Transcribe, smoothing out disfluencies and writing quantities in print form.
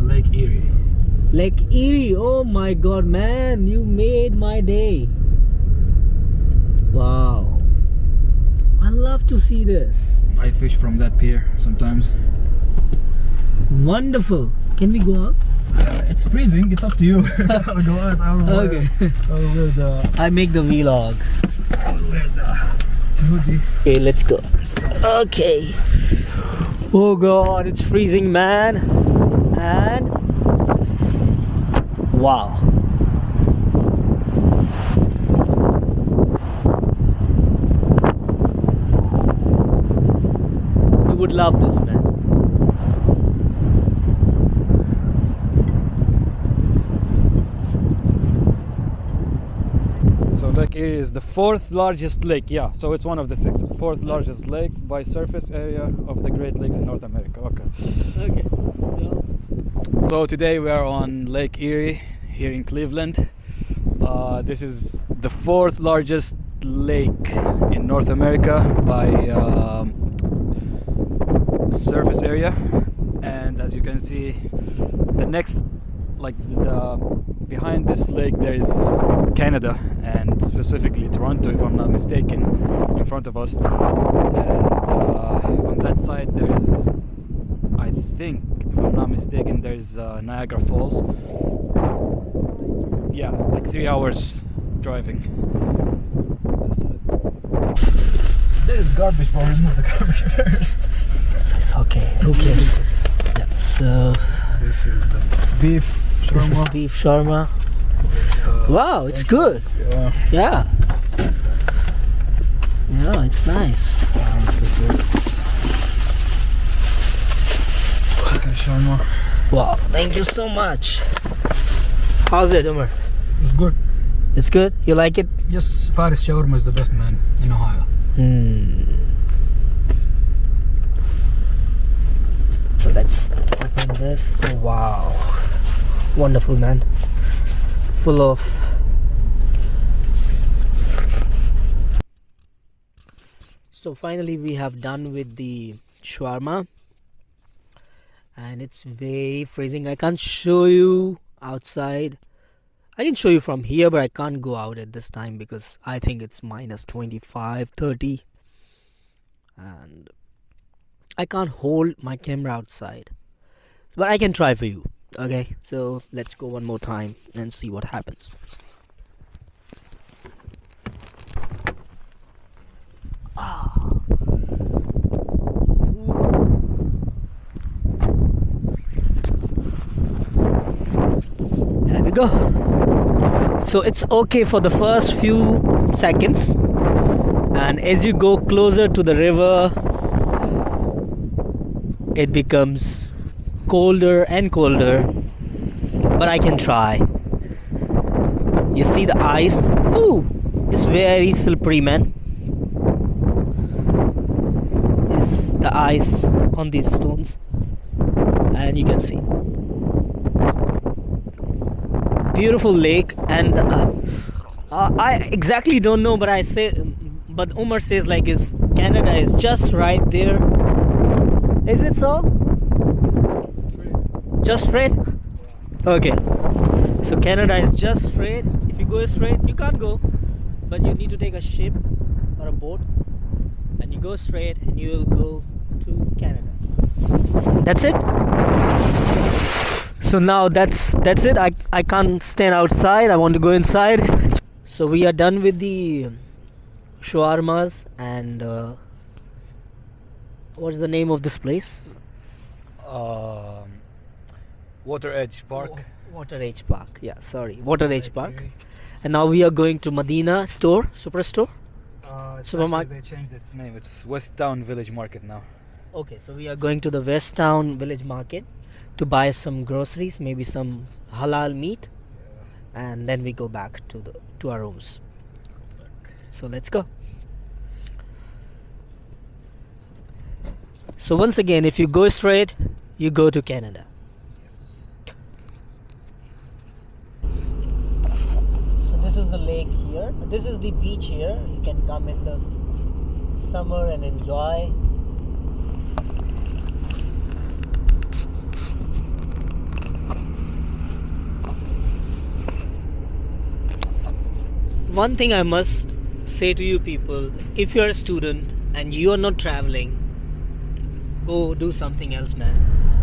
Lake Erie. Lake Erie. Oh my god, man, you made my day. Wow, I love to see this. I fish from that pier sometimes. Wonderful. Can we go out? It's freezing. It's up to you. I'll go out. Okay. I'll wear the. I make the vlog. I'll wear the hoodie. Okay, let's go. Okay. Oh god, it's freezing, man. And wow. You would love this, man. So Lake Erie is the fourth largest lake. Yeah, so it's one of the six. Fourth largest lake by surface area of the Great Lakes in North America. Okay. Okay. So today we are on Lake Erie here in Cleveland. This is the fourth largest lake in North America by surface area, and as you can see, the next, behind this lake there is Canada, and specifically Toronto, if I'm not mistaken, in front of us. And on that side there is, I think, if I'm not mistaken, there is Niagara Falls. Yeah, like 3 hours driving. There is garbage, but remove the garbage first. It's okay. Who cares? Yeah. So This is the beef this is shawarma. beef shawarma. Wow, it's good. Yeah. Yeah. Yeah, it's nice. This is chicken shawarma. Wow, thank you so much. How's it, Umar? It's good. It's good? You like it? Yes, Faris shawarma is the best, man, in Ohio. So let's open this. Oh, wow. Wonderful, man. Full of... So finally we have done with the shawarma. And it's very freezing. I can't show you outside. I can show you from here, but I can't go out at this time because I think it's minus 25, 30. And I can't hold my camera outside. But I can try for you. Okay, so let's go one more time and see what happens. There we go. So it's okay for the first few seconds, and as you go closer to the river, it becomes colder and colder, but I can try. You see the ice? Ooh, it's very slippery, man. It's the ice on these stones, and you can see beautiful lake. And I exactly don't know, but but Umar says like Canada is just right there. Is it so? Just straight? Okay. So Canada is just straight. If you go straight, you can't go, but you need to take a ship or a boat, and you go straight and you will go to Canada. That's it. So now that's it. I can't stand outside. I want to go inside. So we are done with the shawarmas, and what's the name of this place? Water Edge Park. Water Edge Park. Yeah, sorry, Water Edge Park. And now we are going to Medina store, superstore. Supermarket. They changed its name. It's West Town Village Market now. Okay, so we are going to the West Town Village Market to buy some groceries, maybe some halal meat, and then we go back to our rooms. So let's go. So once again, if you go straight, you go to Canada. Yes. So this is the lake here. This is the beach here. You can come in the summer and enjoy. one thing I must say to you people, if you're a student and you are not traveling, go do something else, man.